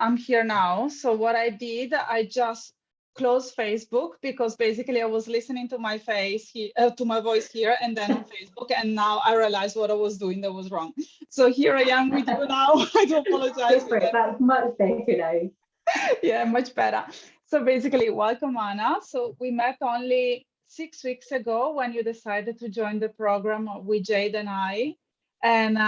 I'm here now. So what I did, I just closed Facebook because basically I was listening to my to my voice here and then on Facebook, and now I realized what I was doing that was wrong. So here I am with you now. I do apologize. Different. That's much better now. Yeah, much better. So basically, welcome, Anna. So we met only 6 weeks ago when you decided to join the program with Jade and I. And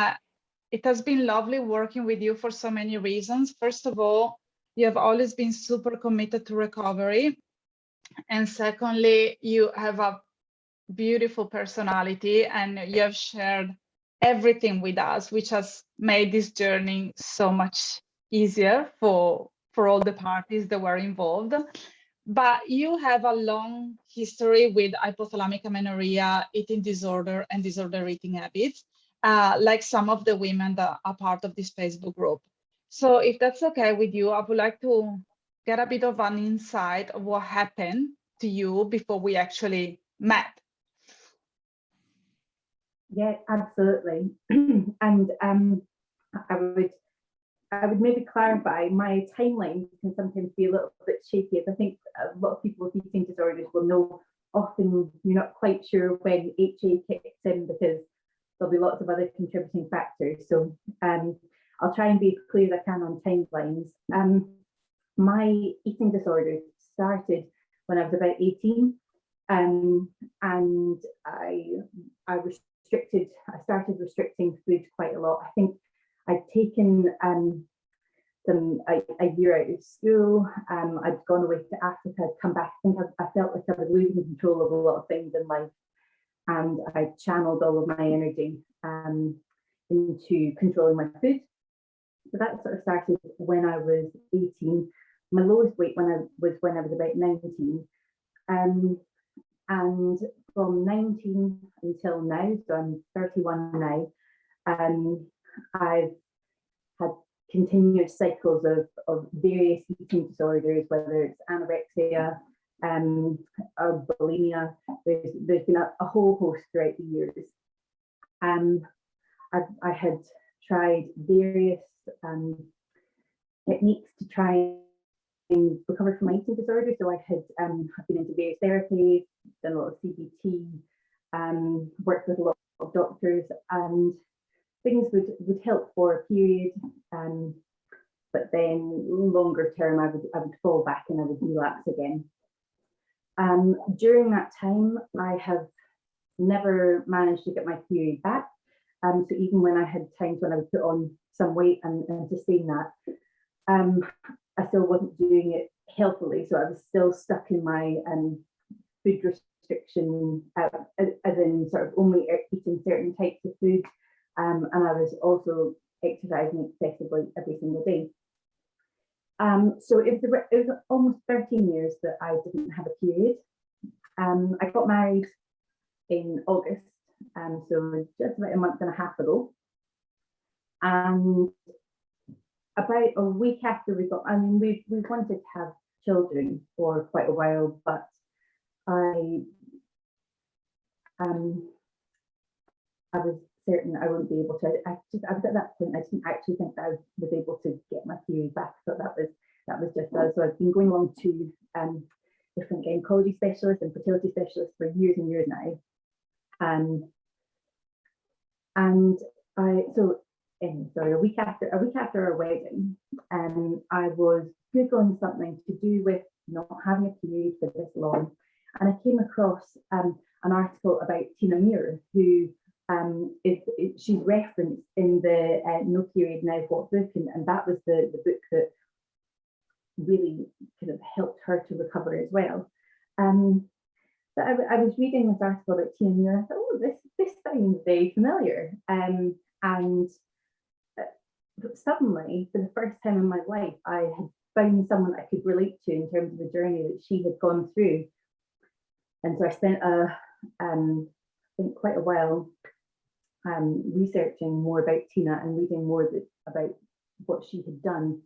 it has been lovely working with you for so many reasons. First of all, you have always been super committed to recovery. And secondly, you have a beautiful personality and you have shared everything with us, which has made this journey so much easier for all the parties that were involved. But you have a long history with hypothalamic amenorrhea, eating disorder, and disorder eating habits, like some of the women that are part of this Facebook group. So if that's okay with you, I would like to get a bit of an insight of what happened to you before we actually met. Yeah, absolutely. And I would maybe clarify, my timeline can sometimes be a little bit shaky, as I think a lot of people with eating disorders will know. Often you're not quite sure when HA kicks in because there'll be lots of other contributing factors. So I'll try and be as clear as I can on timelines. My eating disorder started when I was about 18, and I started restricting food quite a lot. I think I'd taken a year out of school. I'd gone away to Africa, I'd come back. I think I felt like I was losing control of a lot of things in life, and I channeled all of my energy into controlling my food. So that sort of started when I was 18. My lowest weight when I was about 19. And from 19 until now, so I'm 31 now, I've had continuous cycles of various eating disorders, whether it's anorexia or bulimia. There's been a whole host throughout the years. I had tried various techniques to try and recover from my eating disorder. So I had been into various therapies, done a lot of CBT, worked with a lot of doctors, and things would help for a period, but then longer term I would fall back and I would relapse again. During that time, I have never managed to get my period back. So even when I had times when I would put on some weight and sustain that, I still wasn't doing it healthily. So I was still stuck in my food restriction, as in sort of only eating certain types of food. And I was also exercising excessively every single day. So it was almost 13 years that I didn't have a period. I got married in August, so just about a month and a half ago. And about a week after we wanted to have children for quite a while, but I was certain I wouldn't be able to. I was at that point, I didn't actually think that I was able to get my period back. So that was just us. So I've been going along to different gynecology specialists and fertility specialists for years and years now. A week after our wedding, I was Googling something to do with not having a period for this long, and I came across an article about Tina Muir, who she's referenced in the No Period Now What book, and that was the book that really kind of helped her to recover as well. But I was reading this article about Tina Muir, and I thought, oh, this sounds very familiar. And suddenly, for the first time in my life, I had found someone I could relate to in terms of the journey that she had gone through. And so I spent I think quite a while researching more about Tina and reading more about what she had done.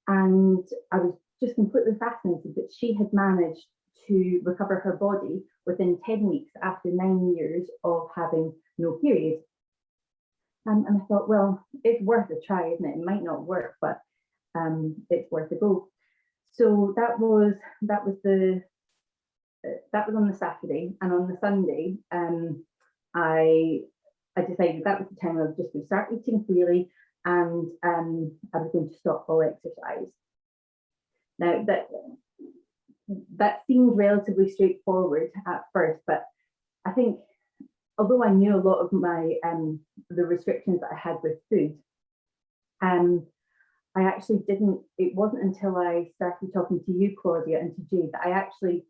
And I was just completely fascinated that she had managed to recover her body within 10 weeks after 9 years of having no period. And I thought, well, it's worth a try, isn't it? It might not work, but it's worth a go. So that was on the Saturday, and on the Sunday, I decided that was the time I was just going to start eating freely, and I was going to stop all exercise. Now that seemed relatively straightforward at first, but I think although I knew a lot of my the restrictions that I had with food, I actually didn't. It wasn't until I started talking to you, Claudia, and to Jade, that I actually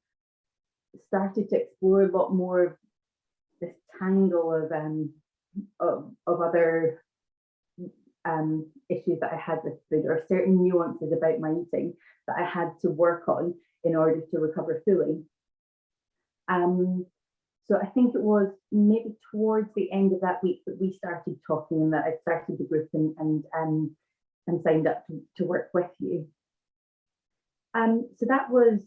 started to explore a lot more of this tangle of other issues that I had with food, or certain nuances about my eating that I had to work on in order to recover fully. So I think it was maybe towards the end of that week that we started talking, and that I started the group and signed up to work with you. So that was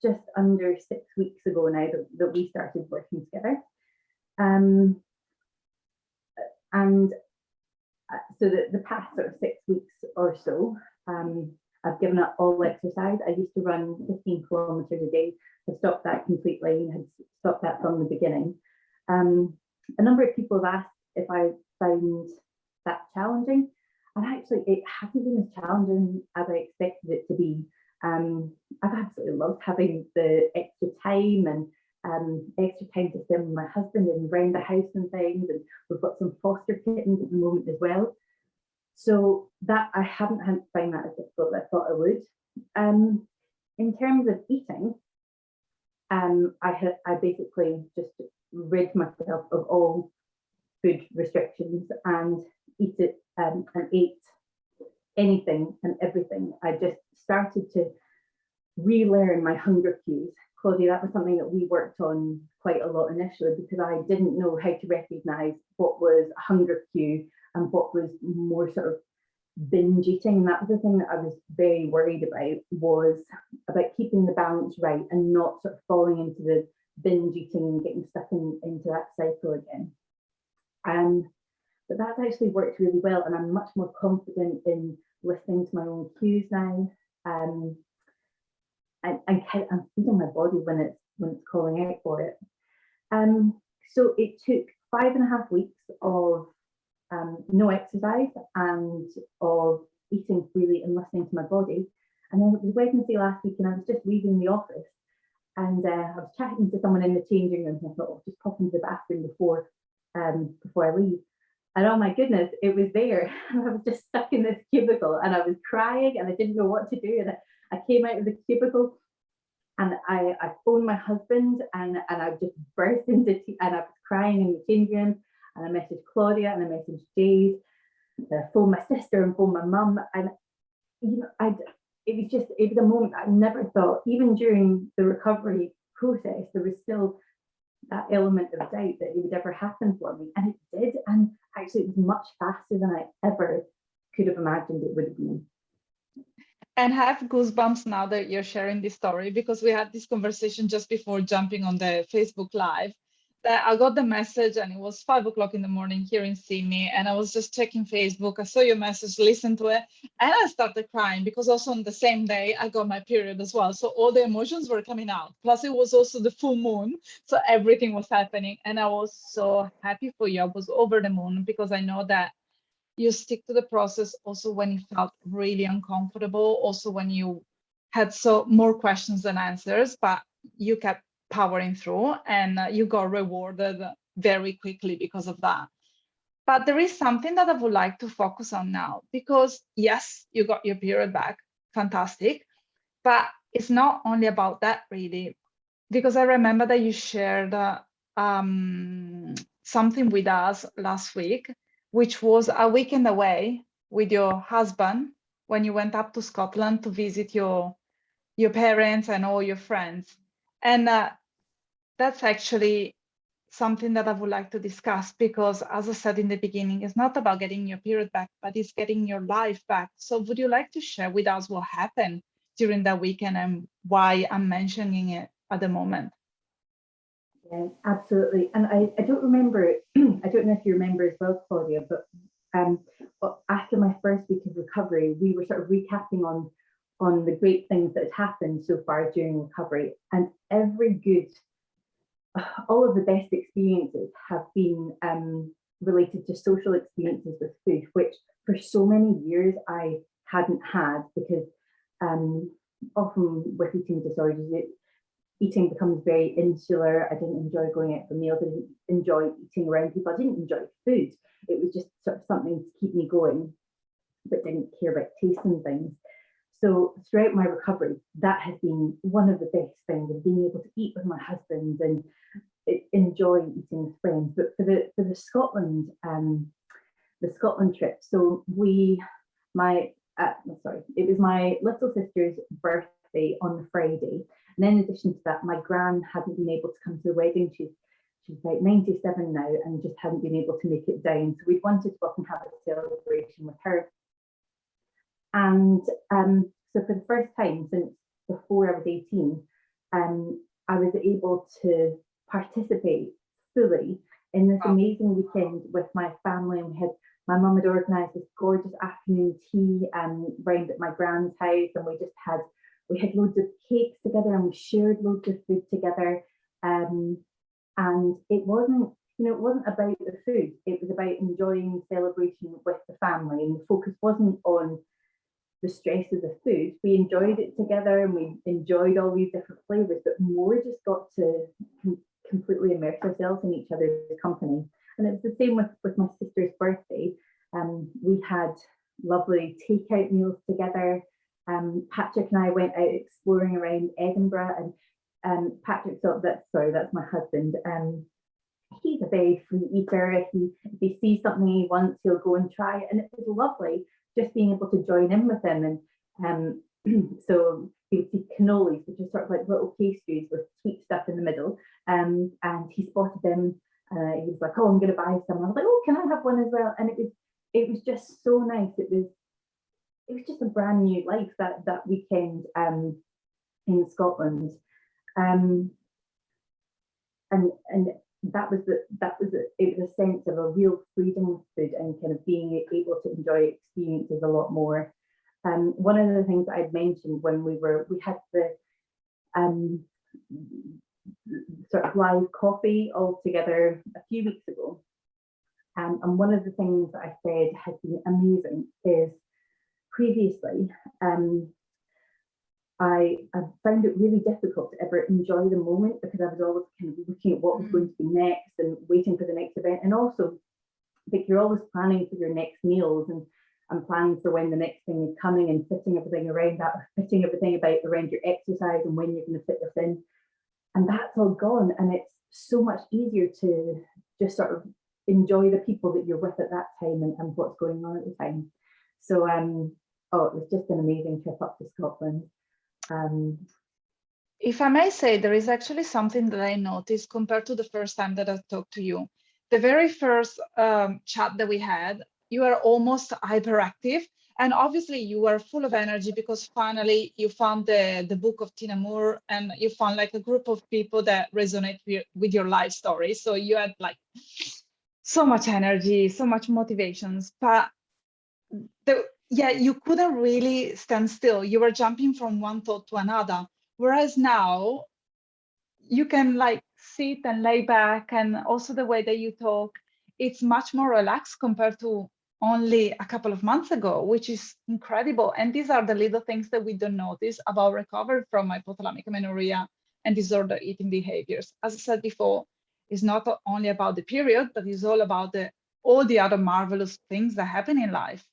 just under 6 weeks ago now that we started working together. And so the past sort of 6 weeks or so, I've given up all exercise. I used to run 15 kilometers a day. I stopped that completely and had stopped that from the beginning. A number of people have asked if I found that challenging. And actually, it hasn't been as challenging as I expected it to be. I've absolutely loved having the extra time to spend with my husband and around the house and things. And we've got some foster kittens at the moment as well. So that I haven't found that as difficult as I thought I would. In terms of eating, I basically just rid myself of all food restrictions and ate anything and everything. I just started to relearn my hunger cues. Claudia, that was something that we worked on quite a lot initially, because I didn't know how to recognise what was a hunger cue and what was more sort of binge eating. And that was the thing that I was very worried about keeping the balance right and not sort of falling into the binge eating and getting stuck into that cycle again. But that's actually worked really well, and I'm much more confident in listening to my own cues now. And I'm feeding my body when it's calling out for it. So it took 5.5 weeks of no exercise and of eating freely and listening to my body. And then it was Wednesday last week, and I was just leaving the office, and I was chatting to someone in the changing room, and I thought, I'll just pop into the bathroom before I leave. And oh my goodness, it was there. I was just stuck in this cubicle, and I was crying, and I didn't know what to do. And I came out of the cubicle, and I phoned my husband, and I just burst into tears, and I was crying in the changing room. And I messaged Claudia, and I messaged Jade. I phoned my sister and phoned my mum, and it was a moment I never thought, even during the recovery process, there was still that element of doubt that it would ever happen for me, and it did. And actually, it was much faster than I ever could have imagined it would have been. And I have goosebumps now that you're sharing this story, because we had this conversation just before jumping on the Facebook Live. That I got the message, and it was 5 o'clock in the morning here in Sydney, and I was just checking Facebook. I saw your message, listened to it, and I started crying, because also on the same day I got my period as well. So all the emotions were coming out. Plus it was also the full moon, so everything was happening, and I was so happy for you. I was over the moon, because I know that you stick to the process also when you felt really uncomfortable, also when you had more questions than answers, but you kept powering through, and you got rewarded very quickly because of that. But there is something that I would like to focus on now, because yes, you got your period back, fantastic, but it's not only about that really, because I remember that you shared something with us last week, which was a weekend away with your husband when you went up to Scotland to visit your parents and all your friends. And that's actually something that I would like to discuss, because as I said in the beginning, it's not about getting your period back, but it's getting your life back. So would you like to share with us what happened during that weekend and why I'm mentioning it at the moment? Yeah, absolutely. And I don't remember, I don't know if you remember as well, Claudia, but But after my first week of recovery, we were sort of recapping on the great things that had happened so far during recovery, and all of the best experiences have been related to social experiences with food, which for so many years I hadn't had, because often with eating disorders, eating becomes very insular. I didn't enjoy going out for meals. I didn't enjoy eating around people. I didn't enjoy food. It was just sort of something to keep me going, but didn't care about tasting things. So throughout my recovery, that has been one of the best things, of being able to eat with my husband and enjoy eating with friends. But for the Scotland trip, so it was my little sister's birthday on the Friday, and in addition to that, my gran hadn't been able to come to the wedding. She's about 97 now and just hadn't been able to make it down. So we wanted to go up and have a celebration with her. And so for the first time since before I was 18, I was able to participate fully in this amazing weekend with my family. And my mum had organised this gorgeous afternoon tea round at my grand's house, and we had loads of cakes together, and we shared loads of food together. And it wasn't about the food. It was about enjoying celebration with the family, and the focus wasn't on the stress of the food. We enjoyed it together, and we enjoyed all these different flavors, but more just got to completely immerse ourselves in each other's company. And it was the same with my sister's birthday. We had lovely takeout meals together. Patrick and I went out exploring around Edinburgh, and Patrick thought that's my husband. He's a very free eater. If he sees something he wants, he'll go and try it. And it was lovely just being able to join in with him. And so he would see cannolis, which are sort of like little pastries with sweet stuff in the middle. And he spotted them. He was like, "Oh, I'm going to buy some." I was like, "Oh, can I have one as well?" And it was just so nice. It was just a brand new life that weekend in Scotland. And that was it was a sense of a real freedom with food, and kind of being able to enjoy experiences a lot more. One of the things that I'd mentioned when we had the sort of live coffee all together a few weeks ago, and one of the things that I said has been amazing is previously I found it really difficult to ever enjoy the moment, because I was always kind of looking at what was going to be next and waiting for the next event. And also, like, you're always planning for your next meals and planning for when the next thing is coming, and fitting everything around that, or fitting everything around your exercise and when you're going to fit this in. And that's all gone. And it's so much easier to just sort of enjoy the people that you're with at that time and what's going on at the time. So, it was just an amazing trip up to Scotland. If I may say, there is actually something that I noticed compared to the first time that I talked to you. The very first chat that we had, you were almost hyperactive, and obviously you were full of energy because finally you found the book of Tina Moore, and you found like a group of people that resonate with your life story. So you had like so much energy, so much motivations, but you couldn't really stand still. You were jumping from one thought to another. Whereas now you can like sit and lay back, and also the way that you talk, it's much more relaxed compared to only a couple of months ago, which is incredible. And these are the little things that we don't notice about recovery from hypothalamic amenorrhea and disorder eating behaviors. As I said before, it's not only about the period, but it's all about all the other marvelous things that happen in life.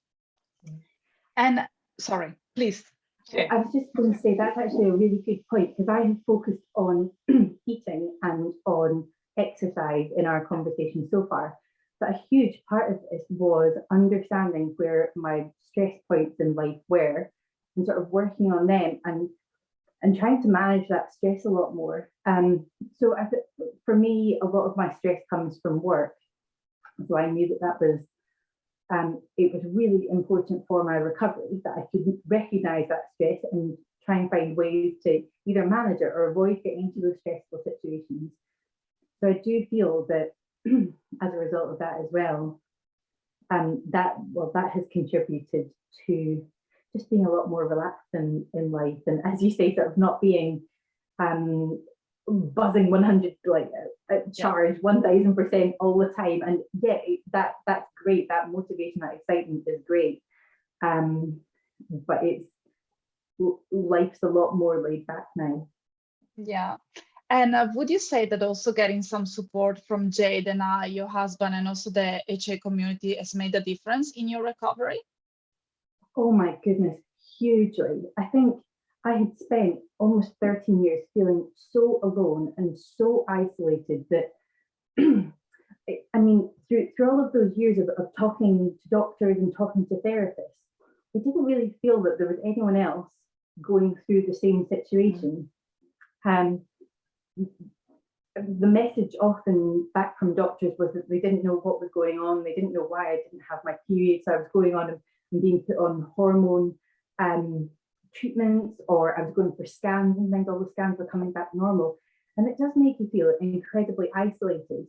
And sorry, please. I was just going to say that's actually a really good point, because I have focused on eating and on exercise in our conversation so far. But a huge part of this was understanding where my stress points in life were, and sort of working on them and trying to manage that stress a lot more. So for me, a lot of my stress comes from work. So I knew that was it was really important for my recovery that I could recognize that stress and try and find ways to either manage it or avoid getting into those stressful situations. So I do feel that as a result of that as well, that has contributed to just being a lot more relaxed in life, and as you say, sort of not being buzzing 100 charged 1000% all the time. And yeah, that's great. That motivation, that excitement is great. But life's a lot more laid back now. Yeah. And would you say that also getting some support from Jade and I, your husband, and also the HA community has made a difference in your recovery? Oh my goodness, hugely. I think I had spent almost 13 years feeling so alone and so isolated that, I mean, through all of those years of talking to doctors and talking to therapists, I didn't really feel that there was anyone else going through the same situation. The message often back from doctors was that they didn't know what was going on. They didn't know why I didn't have my period. So I was going on and being put on hormone treatments, or I was going for scans and things. All the scans were coming back normal. And it does make you feel incredibly isolated.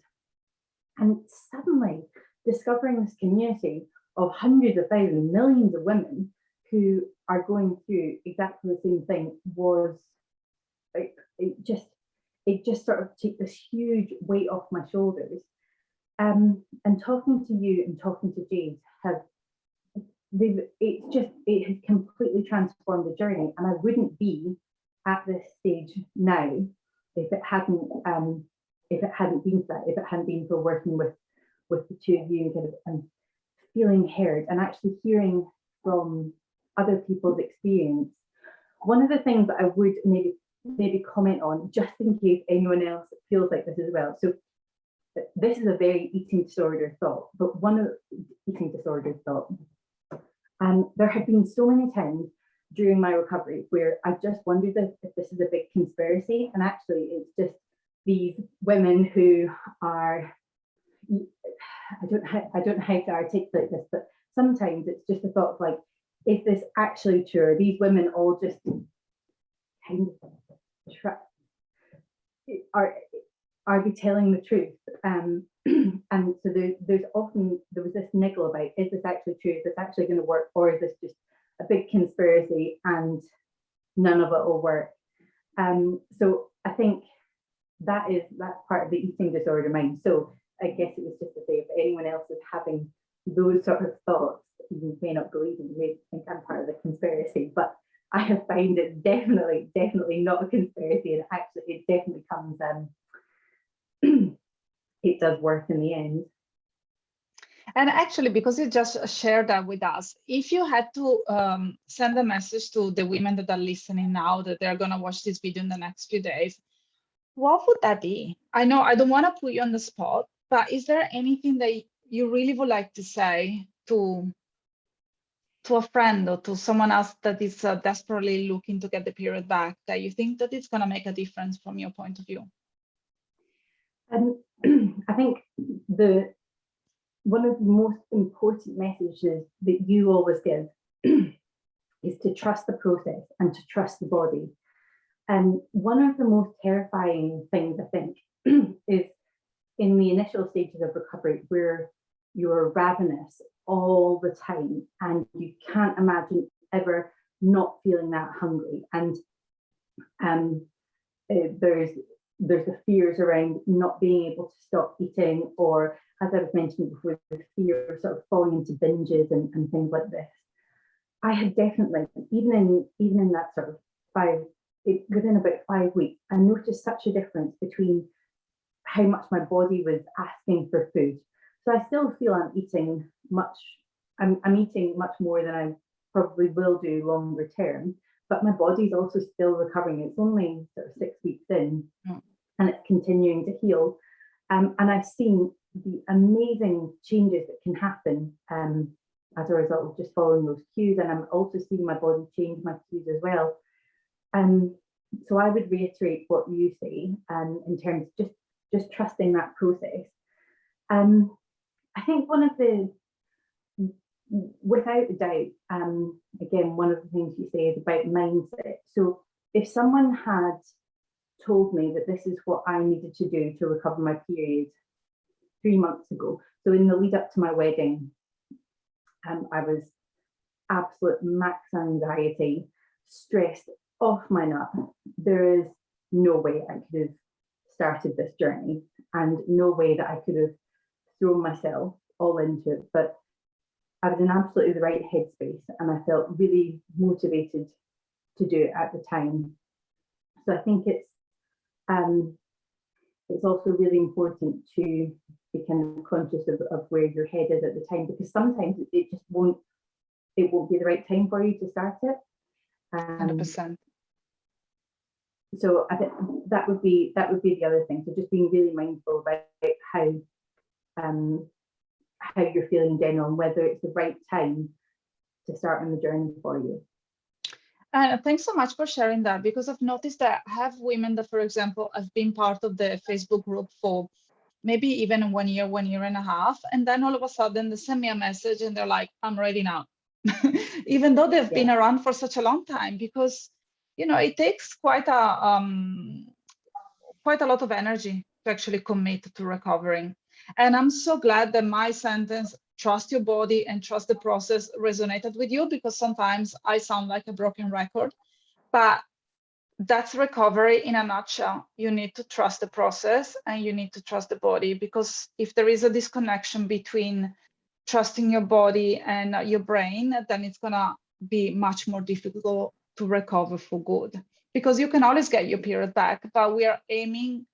And suddenly discovering this community of hundreds of thousands, millions of women who are going through exactly the same thing was it just sort of took this huge weight off my shoulders. And talking to you and talking to Jade it has completely transformed the journey. And I wouldn't be at this stage now if it hadn't been for that, if it hadn't been for working with the two of you and feeling heard and actually hearing from other people's experience. One of the things that I would maybe comment on, just in case anyone else feels like this as well. So this is a very eating disorder thought, but one of eating disorder thought. And there have been so many times during my recovery where I just wondered if this is a big conspiracy, and actually it's just these women who are, I don't know how to articulate this, but sometimes it's just a thought of like, is this actually true? Are these women all just kind of are they telling the truth? And so there was this niggle about, is this actually true? Is this actually going to work, or is this just a big conspiracy and none of it will work? So I think that's part of the eating disorder mind. So I guess it was just to say, if anyone else is having those sort of thoughts, you may not believe me, you may think I'm part of the conspiracy, but I have found it definitely not a conspiracy, and actually it definitely comes, it does work in the end. And actually, because you just shared that with us, if you had to send a message to the women that are listening now, that they're going to watch this video in the next few days, what would that be? I know I don't want to put you on the spot, but is there anything that you really would like to say to a friend or to someone else that is desperately looking to get the period back, that you think that it's going to make a difference from your point of view? I think one of the most important messages that you always give is to trust the process and to trust the body. And one of the most terrifying things, I think, is in the initial stages of recovery where you're ravenous all the time and you can't imagine ever not feeling that hungry. And there's the fears around not being able to stop eating, or as I was mentioning before, the fear of sort of falling into binges and things like this. I had definitely, even in that sort of within about 5 weeks, I noticed such a difference between how much my body was asking for food. So I still feel I'm eating much more than I probably will do longer term, but my body's also still recovering. It's only sort of 6 weeks in, and it's continuing to heal. And I've seen the amazing changes that can happen as a result of just following those cues. And I'm also seeing my body change my cues as well. So I would reiterate what you say in terms of just trusting that process. I think one of the, without a doubt, again, one of the things you say is about mindset. So if someone had told me that this is what I needed to do to recover my period 3 months ago, so in the lead up to my wedding, I was absolute max anxiety, stressed off my nut. There is no way I could have started this journey, and no way that I could have thrown myself all into it. But I was in absolutely the right headspace, and I felt really motivated to do it at the time. So I think it's also really important to be kind of conscious of where your head is at the time, because sometimes it just won't be the right time for you to start it. 100%. So I think that would be the other thing. So just being really mindful about how you're feeling in general, and whether it's the right time to start on the journey for you. And thanks so much for sharing that, because I've noticed that I have women that, for example, have been part of the Facebook group for maybe even 1 year, 1.5 years. And then all of a sudden they send me a message and they're like, I'm ready now. Even though they've been around for such a long time, because, you know, it takes quite a lot of energy to actually commit to recovering. And I'm so glad that my sentence, trust your body and trust the process, resonated with you, because sometimes I sound like a broken record, but that's recovery in a nutshell. You need to trust the process and you need to trust the body, because if there is a disconnection between trusting your body and your brain, then it's gonna be much more difficult to recover for good, because you can always get your period back, but we are aiming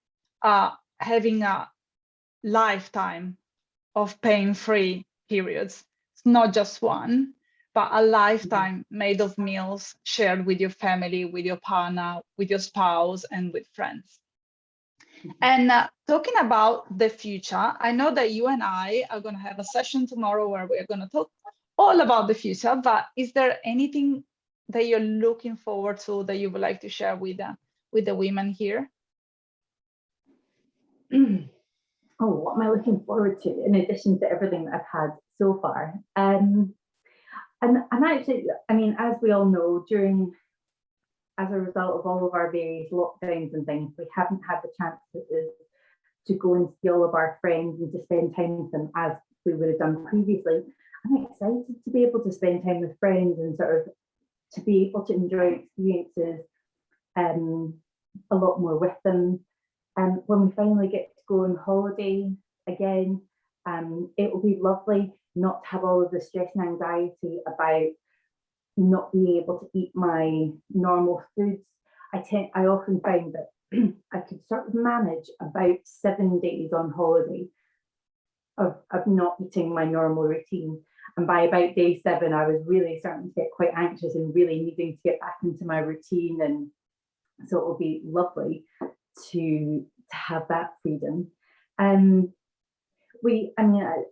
having a lifetime of pain-free periods. It's not just one, but a lifetime made of meals shared with your family, with your partner, with your spouse, and with friends. And talking about the future, I know that you and I are going to have a session tomorrow where we're going to talk all about the future, but is there anything that you're looking forward to that you would like to share with the women here? Oh, what am I looking forward to in addition to everything that I've had so far? And actually, I mean, as we all know, as a result of all of our various lockdowns and things, we haven't had the chance to go and see all of our friends and to spend time with them as we would have done previously. I'm excited to be able to spend time with friends and sort of to be able to enjoy experiences a lot more with them. And when we finally get to go on holiday again, it will be lovely not to have all of the stress and anxiety about not being able to eat my normal foods. I often find that I could sort of manage about 7 days on holiday of not eating my normal routine. And by about day 7, I was really starting to get quite anxious and really needing to get back into my routine. And so it will be lovely to have that freedom. As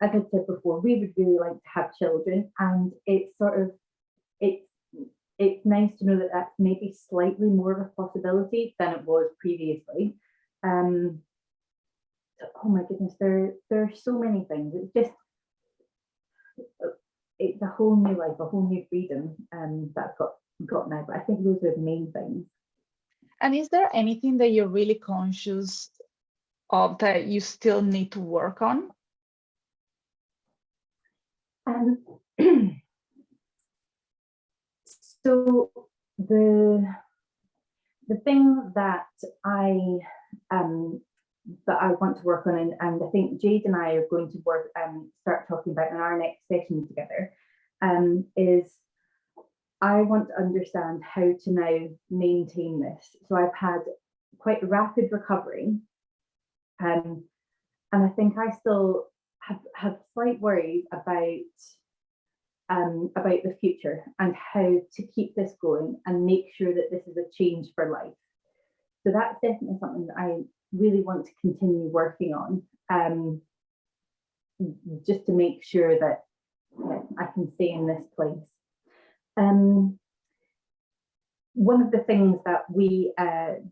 I said before, we would really like to have children, and it's nice to know that that's maybe slightly more of a possibility than it was previously. Oh my goodness, there are so many things. It's a whole new life, a whole new freedom that I've got now. But I think those are the main things. And is there anything that you're really conscious of that you still need to work on? So the thing that I want to work on, and I think Jade and I are going to start talking about in our next session together, is I want to understand how to now maintain this. So I've had quite rapid recovery, and I think I still have slight worries about the future and how to keep this going and make sure that this is a change for life. So that's definitely something that I really want to continue working on, just to make sure that I can stay in this place. One of the things that we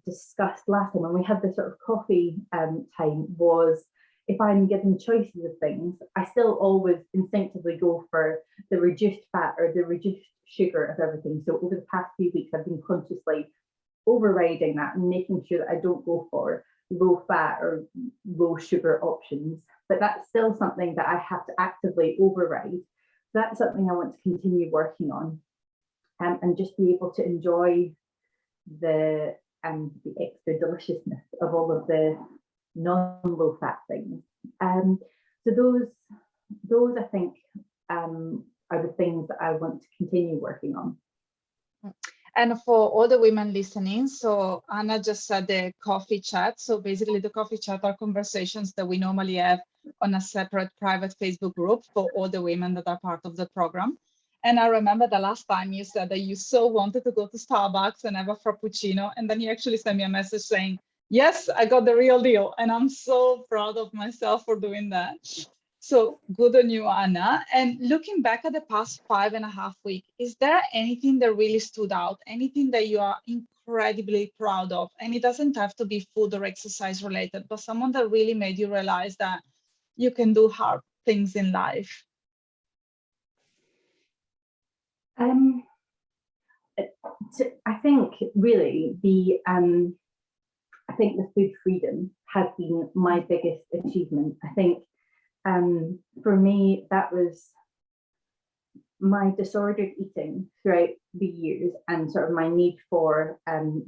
discussed last time when we had this sort of coffee time was, if I'm given choices of things, I still always instinctively go for the reduced fat or the reduced sugar of everything. So over the past few weeks, I've been consciously overriding that and making sure that I don't go for low fat or low sugar options. But that's still something that I have to actively override, that's something I want to continue working on, and just be able to enjoy the extra deliciousness of all of the non-low fat things. So those I think are the things that I want to continue working on. And for all the women listening, so Anna just said the coffee chat. So basically the coffee chat are conversations that we normally have on a separate private Facebook group for all the women that are part of the program. And I remember the last time you said that you so wanted to go to Starbucks and have a Frappuccino. And then you actually sent me a message saying, yes, I got the real deal. And I'm so proud of myself for doing that. So good on you, Anna. And looking back at the past 5.5 weeks, is there anything that really stood out? Anything that you are incredibly proud of? And it doesn't have to be food or exercise related, but someone that really made you realize that you can do hard things in life. I think really the food freedom has been my biggest achievement. I think for me, that was my disordered eating throughout the years and sort of my need for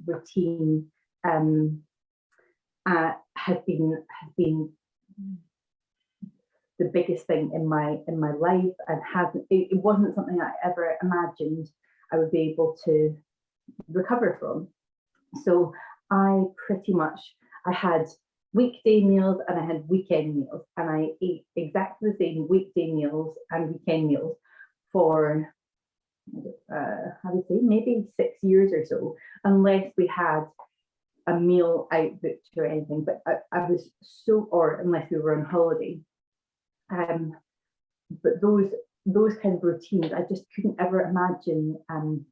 routine has been the biggest thing in my life, and it wasn't something I ever imagined I would be able to recover from. So I had weekday meals and I had weekend meals, and I ate exactly the same weekday meals and weekend meals for I would say maybe 6 years or so, unless we had a meal out booked or anything. But I was or unless we were on holiday. But those kind of routines, I just couldn't ever imagine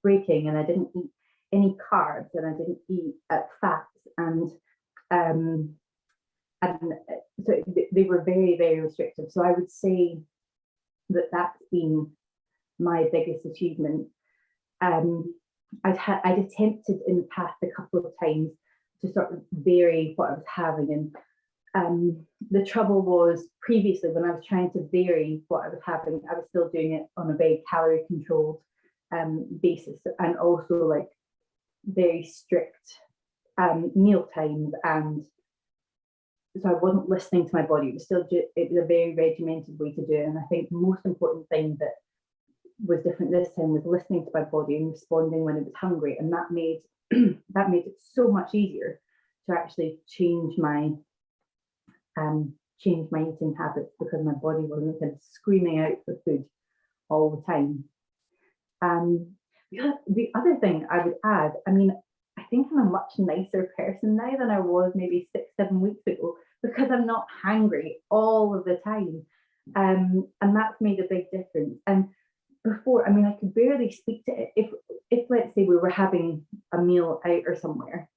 breaking. And I didn't eat any carbs, and I didn't eat fats, and so they were very, very restrictive. So I would say that that's been my biggest achievement. I'd attempted in the past a couple of times to sort of vary what I was having, and the trouble was previously when I was trying to vary what I was having, I was still doing it on a very calorie controlled basis, and also like very strict meal times, and so I wasn't listening to my body. It was a very regimented way to do it. And I think the most important thing that was different this time was listening to my body and responding when it was hungry, and that made it so much easier to actually change my eating habits, because my body wasn't kind of screaming out for food all the time. The other thing I would add, I mean, I think I'm a much nicer person now than I was maybe 6-7 weeks ago, because I'm not hungry all of the time, and that's made a big difference. And before, I mean, I could barely speak to it. If let's say we were having a meal out or somewhere,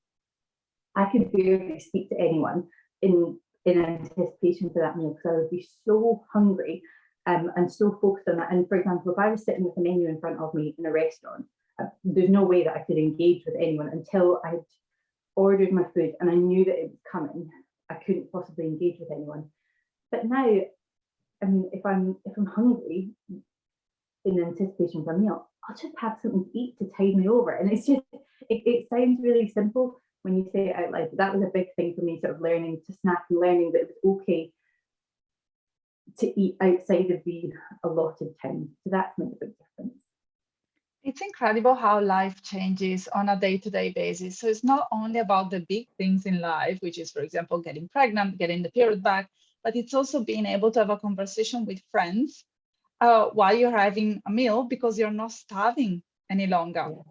I could barely speak to anyone in anticipation for that meal, because I would be so hungry and so focused on that. And for example, if I was sitting with a menu in front of me in a restaurant, there's no way that I could engage with anyone until I'd ordered my food and I knew that it was coming. I couldn't possibly engage with anyone. But now, I mean, if I'm hungry in anticipation for a meal, I'll just have something to eat to tide me over. And it's just, it sounds really simple when you say it out loud. That was a big thing for me, sort of learning to snack and learning that it was okay to eat outside of the allotted time. So that's made a big difference. It's incredible how life changes on a day-to-day basis. So it's not only about the big things in life, which is, for example, getting pregnant, getting the period back, but it's also being able to have a conversation with friends while you're having a meal, because you're not starving any longer. Yeah.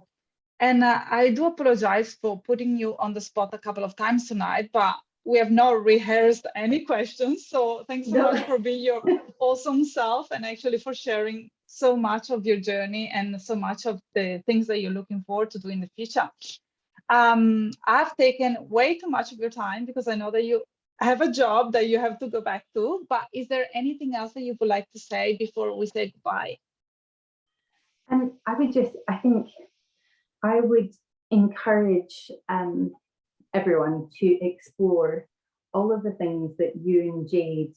And I do apologize for putting you on the spot a couple of times tonight, but we have not rehearsed any questions. So thanks so much for being your awesome self, and actually for sharing so much of your journey and so much of the things that you're looking forward to do in the future. I've taken way too much of your time, because I know that you have a job that you have to go back to, but is there anything else that you would like to say before we say goodbye? I think I would encourage everyone to explore all of the things that you and Jade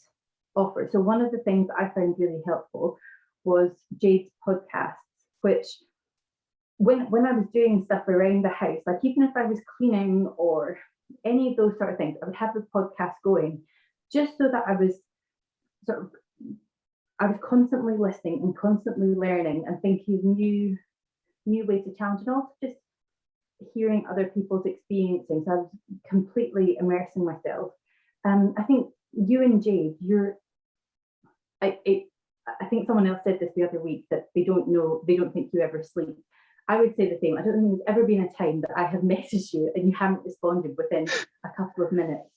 offer. So one of the things I found really helpful was Jade's podcasts, which when I was doing stuff around the house, like even if I was cleaning or any of those sort of things, I would have the podcast going just so that I was constantly listening and constantly learning and thinking of new ways to challenge, and also just hearing other people's experiences. I was completely immersing myself. I think you and Jade, I think someone else said this the other week, that they don't think you ever sleep. I would say the same. I don't think there's ever been a time that I have messaged you and you haven't responded within a couple of minutes.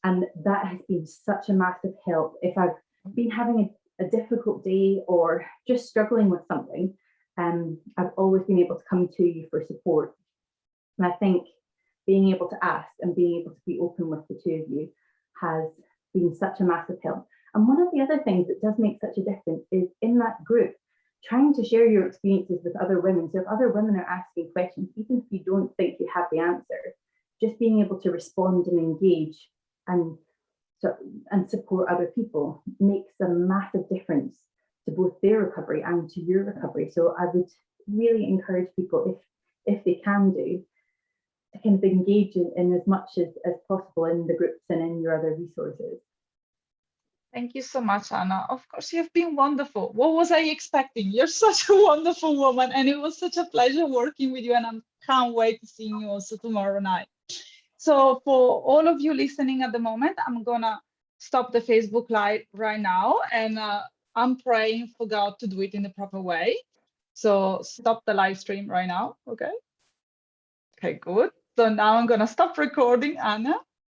And that has been such a massive help. If I've been having a difficult day or just struggling with something, I've always been able to come to you for support. And I think being able to ask and being able to be open with the two of you has been such a massive help. And one of the other things that does make such a difference is in that group, trying to share your experiences with other women. So if other women are asking questions, even if you don't think you have the answer, just being able to respond and engage and support other people makes a massive difference to both their recovery and to your recovery. So I would really encourage people, if they can do, to kind of engage in as much as possible in the groups and in your other resources. Thank you so much, Anna. Of course, you've been wonderful. What was I expecting? You're such a wonderful woman, and it was such a pleasure working with you, and I can't wait to see you also tomorrow night. So for all of you listening at the moment, I'm gonna stop the Facebook Live right now, and I'm praying for God to do it in the proper way. So stop the live stream right now, okay? Okay, good. So now I'm gonna stop recording, Anna.